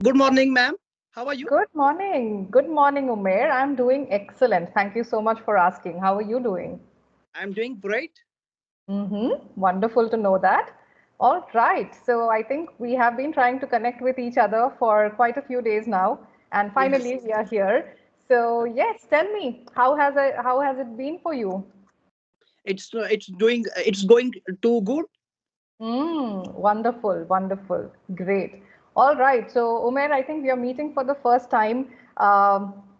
Good morning, ma'am. How are you? Good morning. Good morning, Umair. I'm doing excellent. Thank you so much for asking. How are you doing? I'm doing great. Wonderful to know that. All right. So I think we have been trying to connect with each other for quite a few days now, and Yes. finally we are here. So yes, tell me, how has it been for you? It's going too good. Wonderful, wonderful, great. All right, so Umair, I think we are meeting for the first time.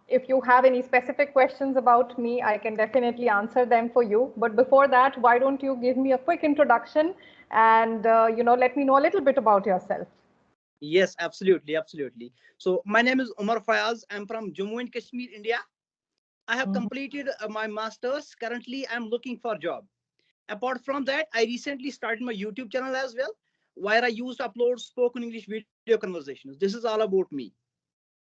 If you have any specific questions about me, I can definitely answer them for you. But before that, why don't you give me a quick introduction and let me know a little bit about yourself. Yes, absolutely, absolutely. So my name is Umar Fayaz. I'm from Jammu and Kashmir, India. I have Mhm. completed my masters. Currently, I'm looking for a job. Apart from that, I recently started my YouTube channel as well, where I used to upload spoken English video conversations. This is all about me.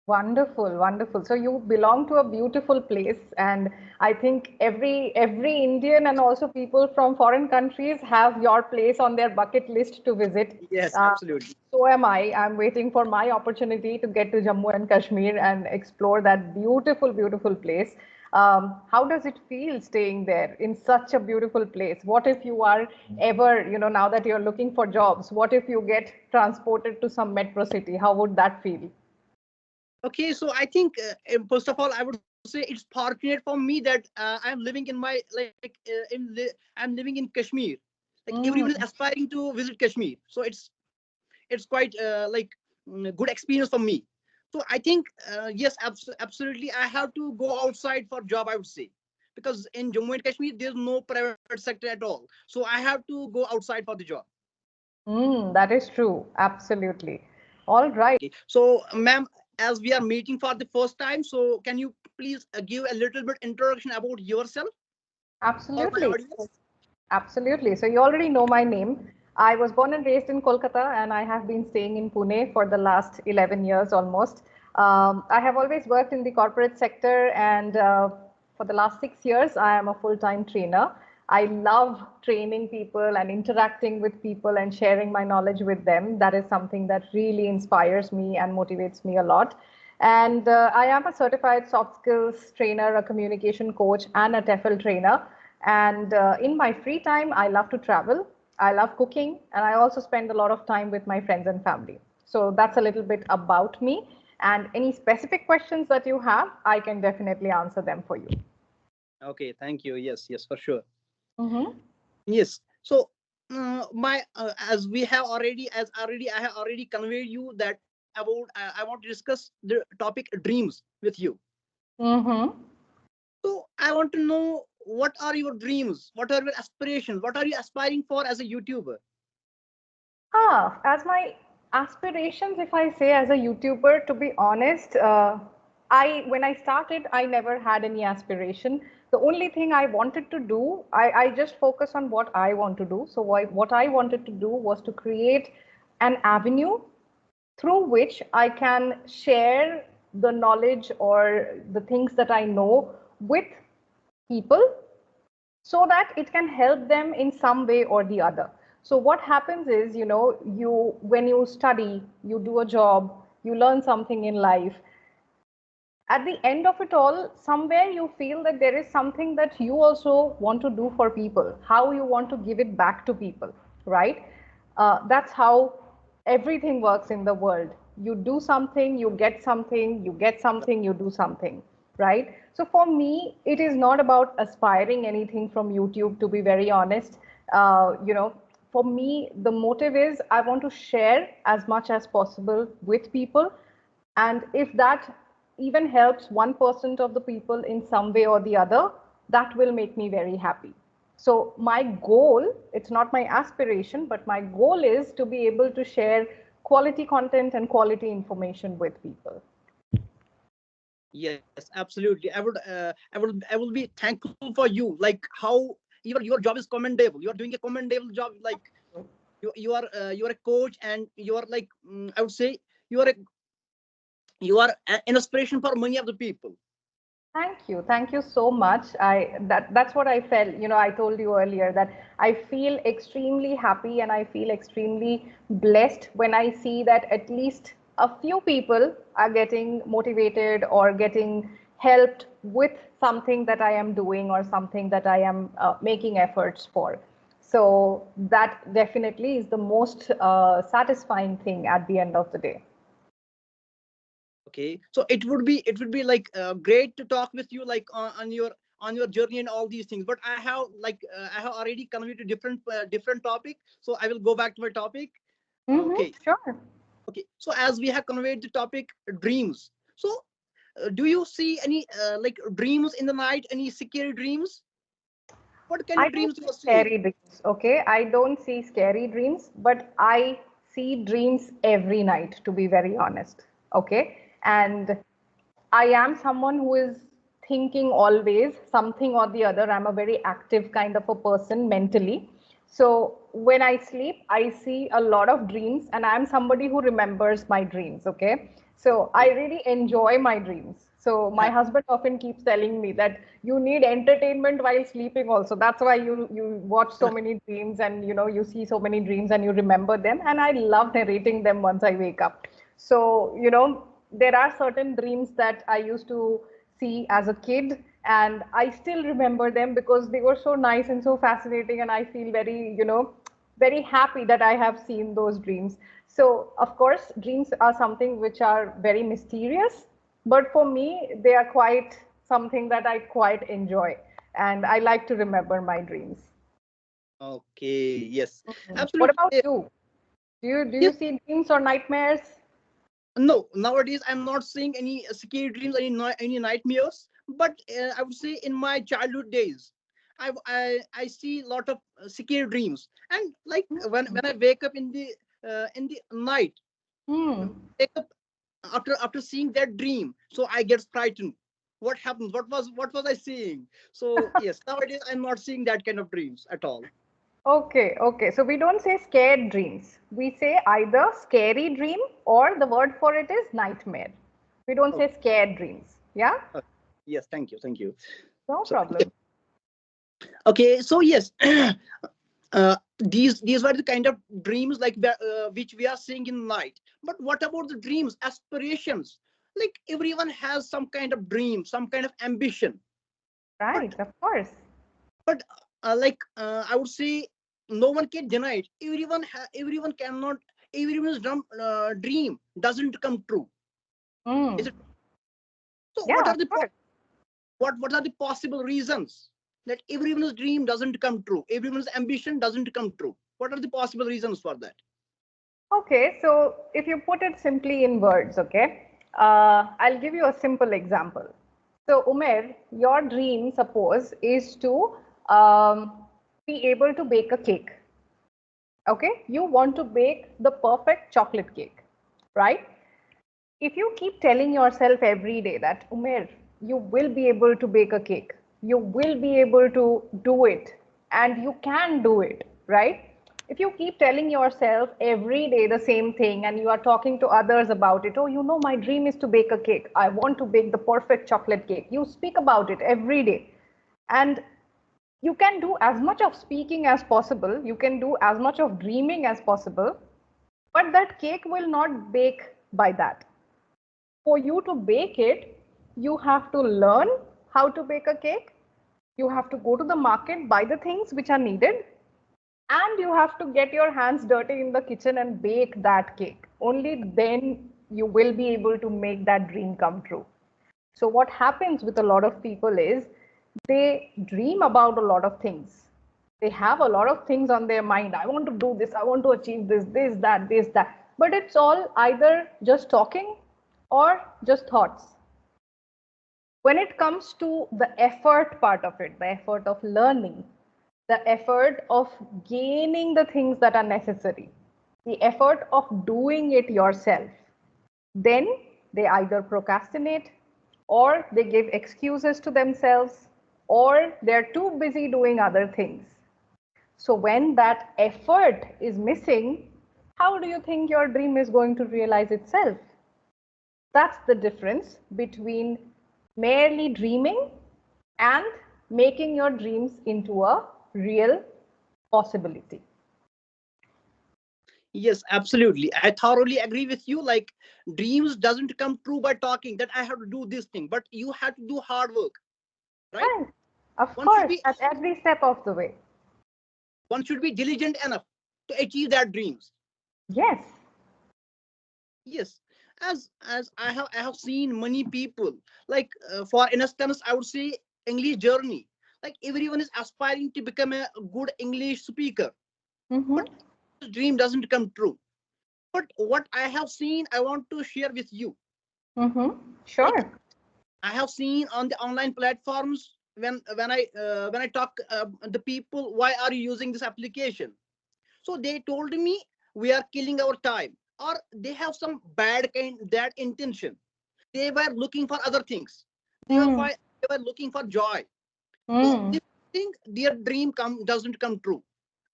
Wonderful, wonderful. So you belong to a beautiful place, and I think every Indian and also people from foreign countries have your place on their bucket list to visit. Yes, Uh, absolutely. so am I. I'm waiting for my opportunity to get to Jammu and Kashmir and explore that beautiful, beautiful place. How does it feel staying there in such a beautiful place? What if you are ever, now that you're looking for jobs, what if you get transported to some metro city? How would that feel? Okay, so I think first of all, I would say it's fortunate for me that I'm living in my I'm living in Kashmir. Like everyone is Mm. aspiring to visit Kashmir, so it's quite good experience for me. So I think yes, absolutely, I have to go outside for job. I would say because in Jammu and Kashmir there's no private sector at all, so I have to go outside for the job. That is true. Absolutely. All right. Okay. So, ma'am, as we are meeting for the first time, so can you please give a little bit introduction about yourself for my Absolutely. audience? Absolutely. So you already know my name. I was born and raised in Kolkata, and I have been staying in Pune for the last 11 years almost. I have always worked in the corporate sector, and for the last 6 years, I am a full-time trainer. I love training people and interacting with people and sharing my knowledge with them. That is something that really inspires me and motivates me a lot. And I am a certified soft skills trainer, a communication coach, and a TEFL trainer. And in my free time, I love to travel. I love cooking, and I also spend a lot of time with my friends and family. So that's a little bit about me. And any specific questions that you have, I can definitely answer them for you. Okay, thank you. Yes, yes, for sure. Mm-hmm. Yes. So, my as we have already as already I have already conveyed you that about I want to discuss the topic dreams with you. Mm-hmm. So I want to know what are your dreams, what are your aspirations, what are you aspiring for as a YouTuber? As my aspirations, if I say as a YouTuber, to be honest, when I started, I never had any aspiration. The only thing I wanted to do, I just focus on what I want to do. So what I wanted to do was to create an avenue through which I can share the knowledge or the things that I know with people so that it can help them in some way or the other. So what happens is, you when you study, you do a job, you learn something in life, at the end of it all, somewhere you feel that there is something that you also want to do for people, how you want to give it back to people, right? That's how everything works in the world. You do something, you get something, you get something, you do something, right? So for me, it is not about aspiring anything from YouTube, to be very honest. For me, the motive is I want to share as much as possible with people, and if that even helps 1% of the people in some way or the other, that will make me very happy. So, my goal, it's not my aspiration, but my goal is to be able to share quality content and quality information with people. Yes, absolutely. I will be thankful for you. Like how your job is commendable. You are doing a commendable job. Like you are a coach and you are like I would say you are a an inspiration for many of the people. Thank you. Thank you so much. That's what I felt. I told you earlier that I feel extremely happy and I feel extremely blessed when I see that at least a few people are getting motivated or getting helped with something that I am doing or something that I am making efforts for. So that definitely is the most satisfying thing at the end of the day. Okay, so it would be like great to talk with you like on your journey and all these things. But I have already conveyed to different topic, so I will go back to my topic. Okay, Sure. okay. So as we have conveyed the topic dreams, so do you see any like dreams in the night? Any scary dreams? What kind I of don't dreams you see are seeing? scary dreams, okay? I don't see scary dreams, but I see dreams every night, to be very honest, okay? And I am someone who is thinking always something or the other. I'm a very active kind of a person mentally. So when I sleep, I see a lot of dreams, and I'm somebody who remembers my dreams, okay? So I Okay. really enjoy my dreams. So my husband often keeps telling me that you need entertainment while sleeping also. That's why you watch so many dreams, and you see so many dreams and you remember them, and I love narrating them once I wake up. So, there are certain dreams that I used to see as a kid, and I still remember them because they were so nice and so fascinating, and I feel very, very happy that I have seen those dreams. So, of course, dreams are something which are very mysterious, but for me, they are quite something that I quite enjoy, and I like to remember my dreams. Okay. Yes. What Absolutely. about you? Do you Yes. see dreams or nightmares? No, nowadays I'm not seeing any scary dreams, any nightmares. But I would say in my childhood days, I see a lot of scary dreams. And like when I wake up in the night, Hmm. when I wake up after seeing that dream, so I get frightened. What happened? What was I seeing? So yes, nowadays I'm not seeing that kind of dreams at all. Okay, okay. So we don't say scared dreams. We say either scary dream or the word for it is nightmare. We don't Okay. say scared dreams. Yeah? Yes, thank you. No So problem. okay, so yes, these were the kind of dreams like which we are seeing in night. But what about the dreams, aspirations? Like everyone has some kind of dream, some kind of ambition. But Right, of course. I would say no one can deny it. Everyone cannot. Everyone's dream doesn't come true. Is Mm. it? So Yeah, of course. what are the possible reasons that everyone's dream doesn't come true? Everyone's ambition doesn't come true. What are the possible reasons for that? Okay, so if you put it simply in words, okay, I'll give you a simple example. So, Umer, your dream, suppose, is to be able to bake a cake. Okay, you want to bake the perfect chocolate cake, right? If you keep telling yourself every day that, Umer, you will be able to bake a cake, you will be able to do it, and you can do it, right? If you keep telling yourself every day the same thing and you are talking to others about it, oh, my dream is to bake a cake, I want to bake the perfect chocolate cake, you speak about it every day, and you can do as much of speaking as possible, you can do as much of dreaming as possible, but that cake will not bake by that. For you to bake it, you have to learn how to bake a cake. You have to go to the market, buy the things which are needed, and you have to get your hands dirty in the kitchen and bake that cake. Only then you will be able to make that dream come true. So, what happens with a lot of people is they dream about a lot of things. They have a lot of things on their mind. I want to do this, I want to achieve this, that, this, that. But it's all either just talking or just thoughts. When it comes to the effort part of it, the effort of learning, the effort of gaining the things that are necessary, the effort of doing it yourself, then they either procrastinate or they give excuses to themselves or they're too busy doing other things. So when that effort is missing, how do you think your dream is going to realize itself? That's the difference between merely dreaming and making your dreams into a real possibility. Yes, absolutely. I thoroughly agree with you. Like, dreams doesn't come true by talking that I have to do this thing, but you have to do hard work, right? Right. Of One should course, be at every step of the way. one should be diligent enough to achieve that dreams. Yes. Yes, as I have seen many people, like for instance, I would say English journey. Like everyone is aspiring to become a good English speaker, Mm-hmm. but this dream doesn't come true. But what I have seen, I want to share with you. Mm-hmm. Like Sure. I have seen on the online platforms when I talk the people, why are you using this application? So they told me we are killing our time, or they have some bad kind that intention. They were looking for other things. Mm. They were looking for joy. So Mm. they think their dream doesn't come true.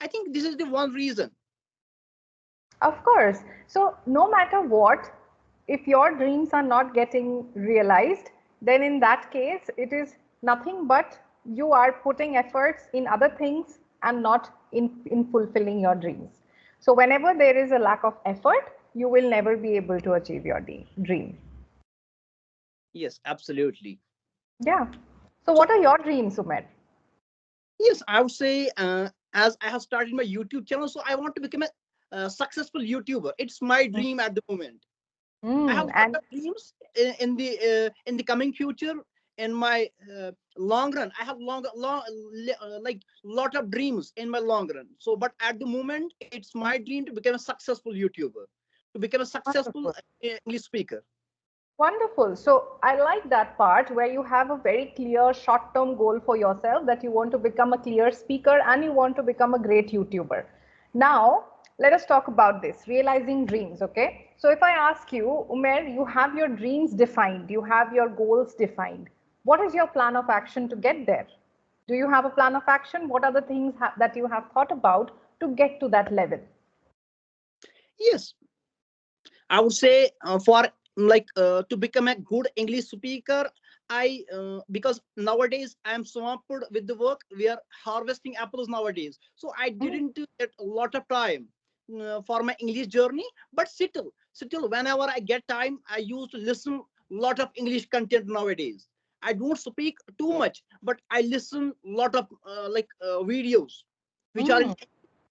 I think this is the one reason. Of course. So, no matter what, if your dreams are not getting realized, then in that case, it is nothing but you are putting efforts in other things and not in fulfilling your dreams. So, whenever there is a lack of effort, you will never be able to achieve your dream. Yes, absolutely. Yeah. So, So what are your dreams, Umer? yes, I would say as I have started my YouTube channel, so I want to become a successful YouTuber. It's my dream at the moment. I have Mm. a lot And of dreams in the coming future. In my long run, I have like lot of dreams in my long run. So, but at the moment, it's my dream to become a successful YouTuber, to become a successful wonderful. English speaker. Wonderful. So I like that part where you have a very clear short-term goal for yourself that you want to become a clear speaker and you want to become a great YouTuber. Now, let us talk about this, realizing dreams, okay? So if I ask you, Umer, you have your dreams defined, you have your goals defined. What is your plan of action to get there? Do you have a plan of action? What are the things that you have thought about to get to that level? Yes, I would say for to become a good English speaker, I because nowadays I am swamped with the work. We are harvesting apples nowadays, so I Mm, didn't get a lot of time for my English journey. But still, whenever I get time, I used to listen lot of English content nowadays. I don't speak too much, but I listen lot of videos which are in mm.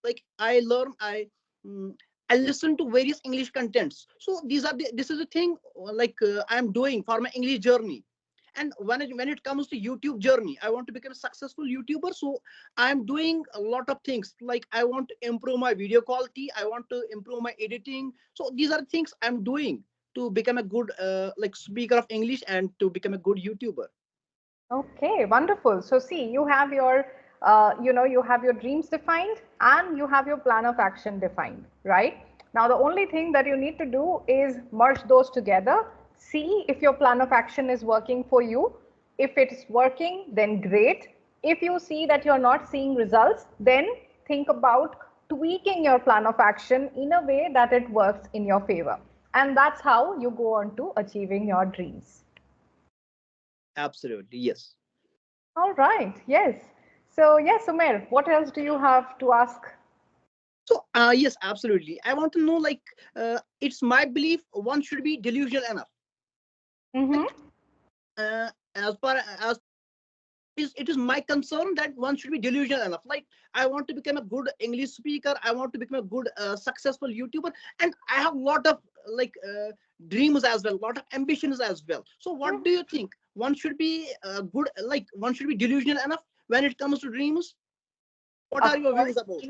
like I learn mm, I listen to various English contents. So this is the thing I'm doing for my English journey. And when it comes to YouTube journey, I want to become a successful YouTuber. So I'm doing a lot of things. Like I want to improve my video quality. I want to improve my editing. So these are things I'm doing to become a good speaker of English and to become a good YouTuber. Okay, wonderful. So see, you have your, you have your dreams defined and you have your plan of action defined, right? Now, the only thing that you need to do is merge those together. See if your plan of action is working for you. If it's working, then great. If you see that you're not seeing results, then think about tweaking your plan of action in a way that it works in your favor. And that's how you go on to achieving your dreams. Absolutely, yes. All right. Yes. So, yes, Umer, what else do you have to ask? So yes, absolutely. I want to know it's my belief one should be delusional enough. Mm-hmm. Like as it is my concern that one should be delusional enough. Like I want to become a good English speaker. I want to become a good successful YouTuber, and I have a lot of dreams as well, lot of ambitions as well. So what do you think? One should be one should be delusional enough when it comes to dreams. What Of are your course, views about?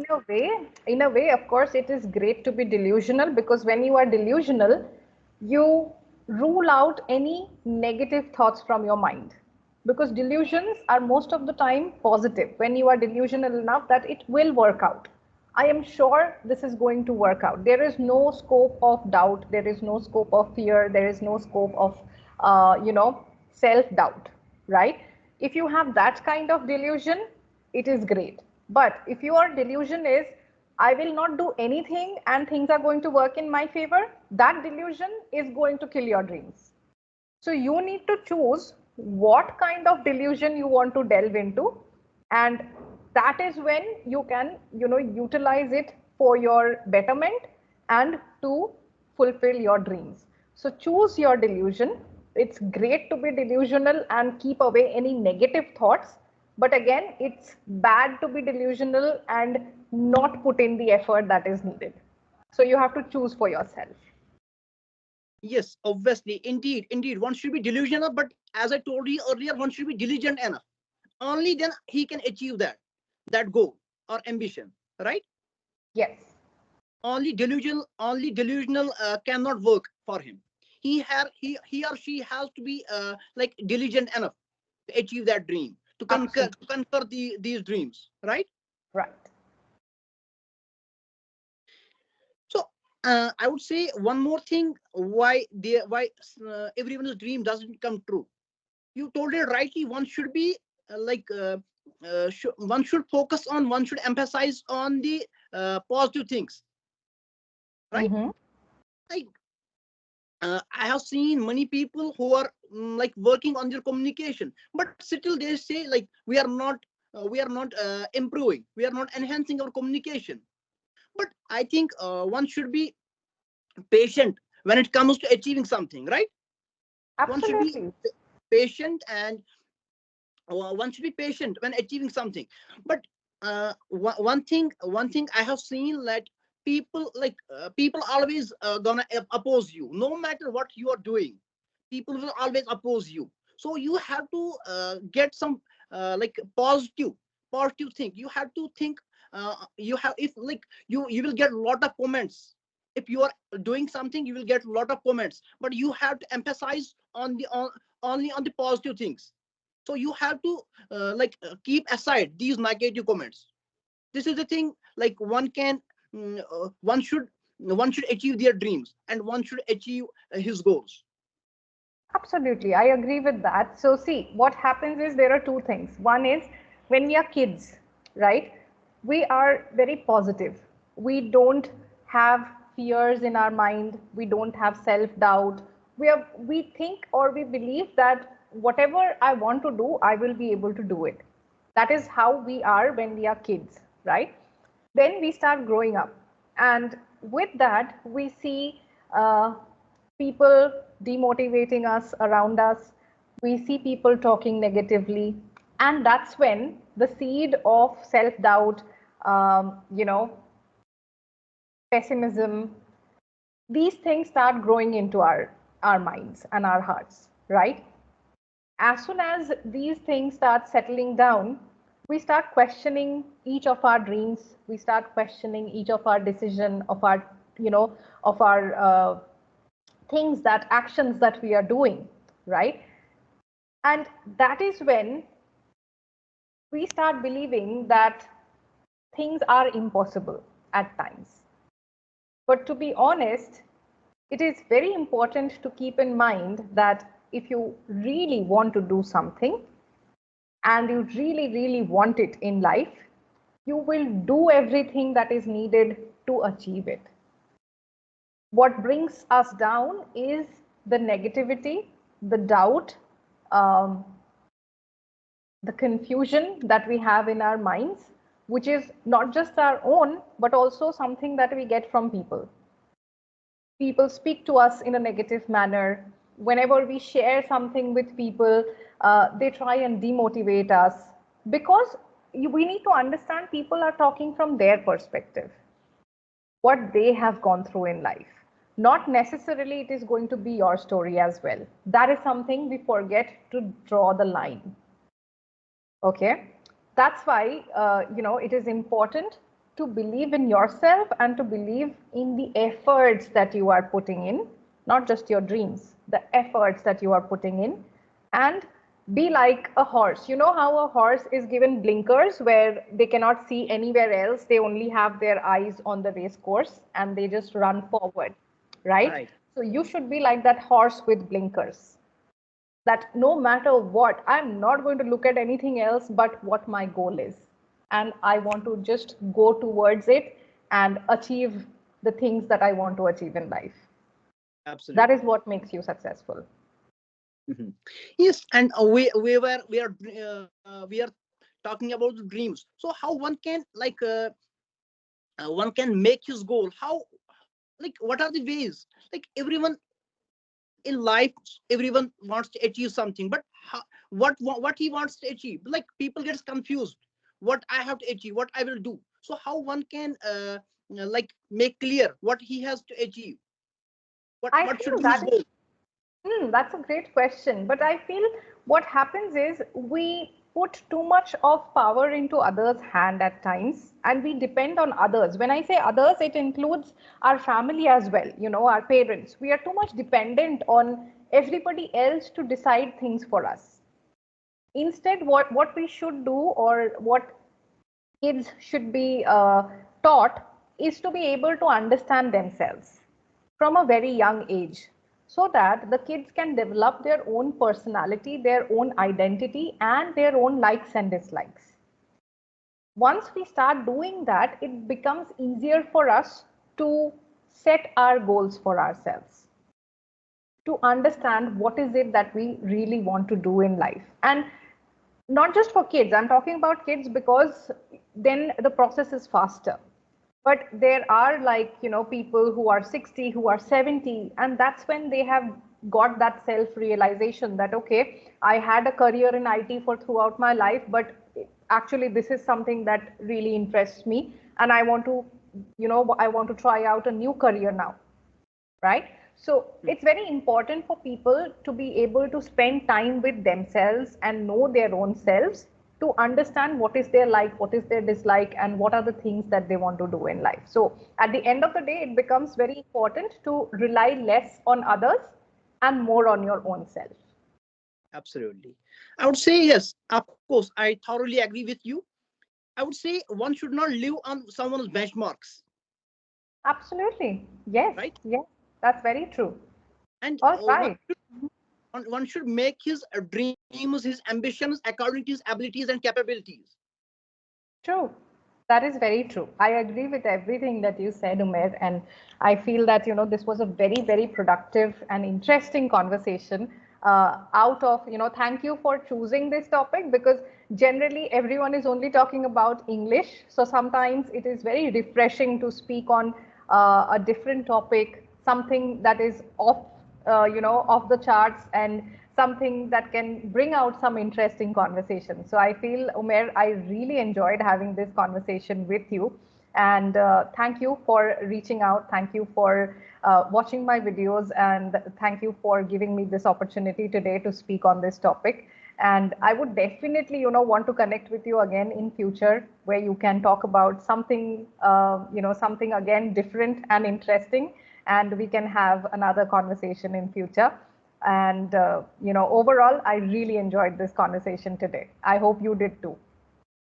in a way, of course, it is great to be delusional because when you are delusional, you rule out any negative thoughts from your mind. Because delusions are most of the time positive. When you are delusional enough that it will work out. I am sure this is going to work out. There is no scope of doubt. There is no scope of fear. There is no scope of, self doubt, right? If you have that kind of delusion, it is great. But if your delusion is, I will not do anything and things are going to work in my favor, that delusion is going to kill your dreams. So you need to choose what kind of delusion you want to delve into, and that is when you can, utilize it for your betterment and to fulfill your dreams. So choose your delusion. It's great to be delusional and keep away any negative thoughts. But again, it's bad to be delusional and not put in the effort that is needed. So you have to choose for yourself. Yes, obviously, indeed, one should be delusional, but as I told you earlier, one should be diligent enough. Only then he can achieve that goal or ambition, right? Yes, Only delusional cannot work for him. He or she has to be like diligent enough to achieve that dream, to conquer absolutely to conquer these dreams, right? right. So I would say one more thing, why everyone's dream doesn't come true. You told it rightly. One should be one should focus on, one should emphasize on the positive things, right? Mm-hmm. Like I have seen many people who are like working on their communication, but still they say like we are not improving, we are not enhancing our communication. But I think one should be patient when it comes to achieving something, right? One should be Absolutely. patient, and one should be patient when achieving something. But one thing I have seen, that people always gonna oppose you no matter what you are doing. People will always oppose you. So you have to get some like positive thing. You have to think, you have if like you will get a lot of comments. If you are doing something, you will get a lot of comments, but you have to emphasize only on the positive things. So you have to keep aside these negative comments. This is the thing, like one should achieve their dreams, and one should achieve his goals. Absolutely, I agree with that. So, see, what happens is there are two things. One is when we are kids, right? We are very positive. We don't have fears in our mind. We don't have self-doubt. We think or we believe that whatever I want to do, I will be able to do it. That is how we are when we are kids, right? Then we start growing up, and with that, we see people demotivating us around us. We see people talking negatively, and that's when the seed of self doubt, you know, pessimism, these things start growing into our minds and our hearts, right? As soon as these things start settling down, we start questioning each of our dreams. We start questioning each of our decision, of our, of our things, that actions that we are doing, right? And that is when we start believing that things are impossible at times. But to be honest, it is very important to keep in mind that if you really want to do something and you really, really want it in life, you will do everything that is needed to achieve it. What brings us down is the negativity, the doubt, um, the confusion that we have in our minds, which is not just our own, but also something that we get from people. People speak to us in a negative manner. Whenever we share something with people, they try and demotivate us because we need to understand people are talking from their perspective, what they have gone through in life. Not necessarily it is going to be your story as well. That is something we forget to draw the line. Okay, that's why it is important to believe in yourself and to believe in the efforts that you are putting in, not just your dreams, the efforts that you are putting in. And be like a horse. You know how a horse is given blinkers where they cannot see anywhere else, they only have their eyes on the race course and they just run forward, right? Right. So you should be like that horse with blinkers, that no matter what, I'm not going to look at anything else but what my goal is. And I want to just go towards it and achieve the things that I want to achieve in life. That is Absolutely. what makes you successful. Mhm. Yes, and we are talking about the dreams. So how one can one can make his goal? How like what are the ways, like everyone in life, everyone wants to achieve something, but how, what he wants to achieve, like people gets confused, what I have to achieve, what I will do. So how one can like make clear what he has to achieve, I what should feel be his that goal. that's a great question. But I feel what happens is we put too much of power into others' hand at times, and we depend on others. When I say others, it includes our family as well, our parents. We are too much dependent on everybody else to decide things for us. Instead, what we should do, or what kids should be taught, is to be able to understand themselves from a very young age, so that the kids can develop their own personality, their own identity, and their own likes and dislikes. Once we start doing that, it becomes easier for us to set our goals for ourselves, to understand what is it that we really want to do in life. And not just for kids, I'm talking about kids because then the process is faster. But there are, like, people who are 60, who are 70, and that's when they have got that self realization that, okay, I had a career in IT for throughout my life, but actually this is something that really interests me, and I want to, I want to try out a new career now, right? So it's very important for people to be able to spend time with themselves and know their own selves, to understand what is their like, what is their dislike, and what are the things that they want to do in life. So at the end of the day, it becomes very important to rely less on others and more on your own self. Absolutely, I would say yes, of course, I thoroughly agree with you. I would say one should not live on someone's benchmarks, Absolutely. Yes. right? Yes. That's very true. And All right. one should make his dreams, his ambitions according to his abilities and capabilities. True. That is very true. I agree with everything that you said, Umair. And I feel that, this was a very, very productive and interesting conversation. Thank you for choosing this topic, because generally everyone is only talking about English. So sometimes it is very refreshing to speak on a different topic, something that is off the charts, and something that can bring out some interesting conversation. So I feel, Umair, I really enjoyed having this conversation with you. And thank you for reaching out. Thank you for watching my videos. And thank you for giving me this opportunity today to speak on this topic. And I would definitely, want to connect with you again in future, where you can talk about something, something again different and interesting, and we can have another conversation in future. And overall, I really enjoyed this conversation today. I hope you did too.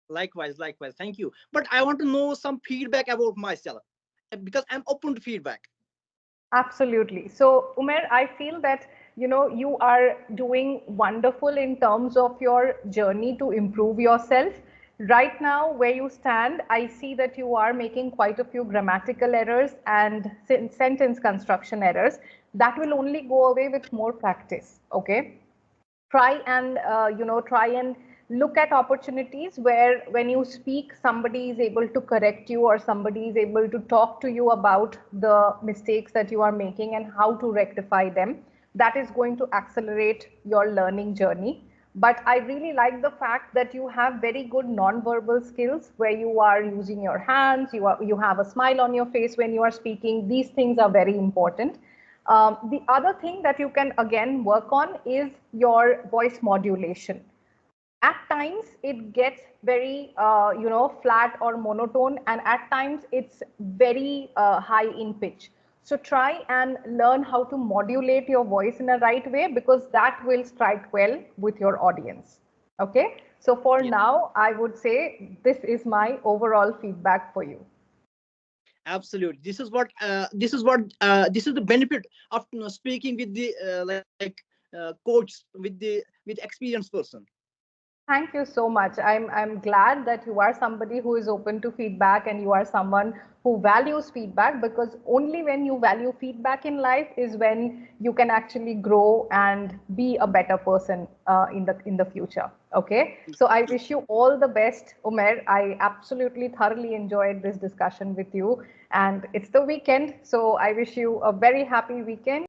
Likewise, thank you, but I want to know some feedback about myself, because I'm open to feedback. Absolutely. So, Umer, I feel that you are doing wonderful in terms of your journey to improve yourself. Right now, where you stand, I see that you are making quite a few grammatical errors and sentence construction errors. That will only go away with more practice. Okay. Try and look at opportunities where, when you speak, somebody is able to correct you, or somebody is able to talk to you about the mistakes that you are making and how to rectify them. That is going to accelerate your learning journey. But I really like the fact that you have very good non-verbal skills, where you are using your hands, you have a smile on your face when you are speaking. These things are very important. The other thing that you can again work on is your voice modulation. At times it gets very flat or monotone, and at times it's very high in pitch. So try and learn how to modulate your voice in a right way, because that will strike well with your audience. Okay, so for Yeah, now I would say this is my overall feedback for you. absolutely, this is the benefit of speaking with the coach, with experienced person. Thank you so much. I'm glad that you are somebody who is open to feedback, and you are someone who values feedback, because only when you value feedback in life is when you can actually grow and be a better person in the future. Okay, so I wish you all the best, Umer. I absolutely thoroughly enjoyed this discussion with you, and it's the weekend, so I wish you a very happy weekend.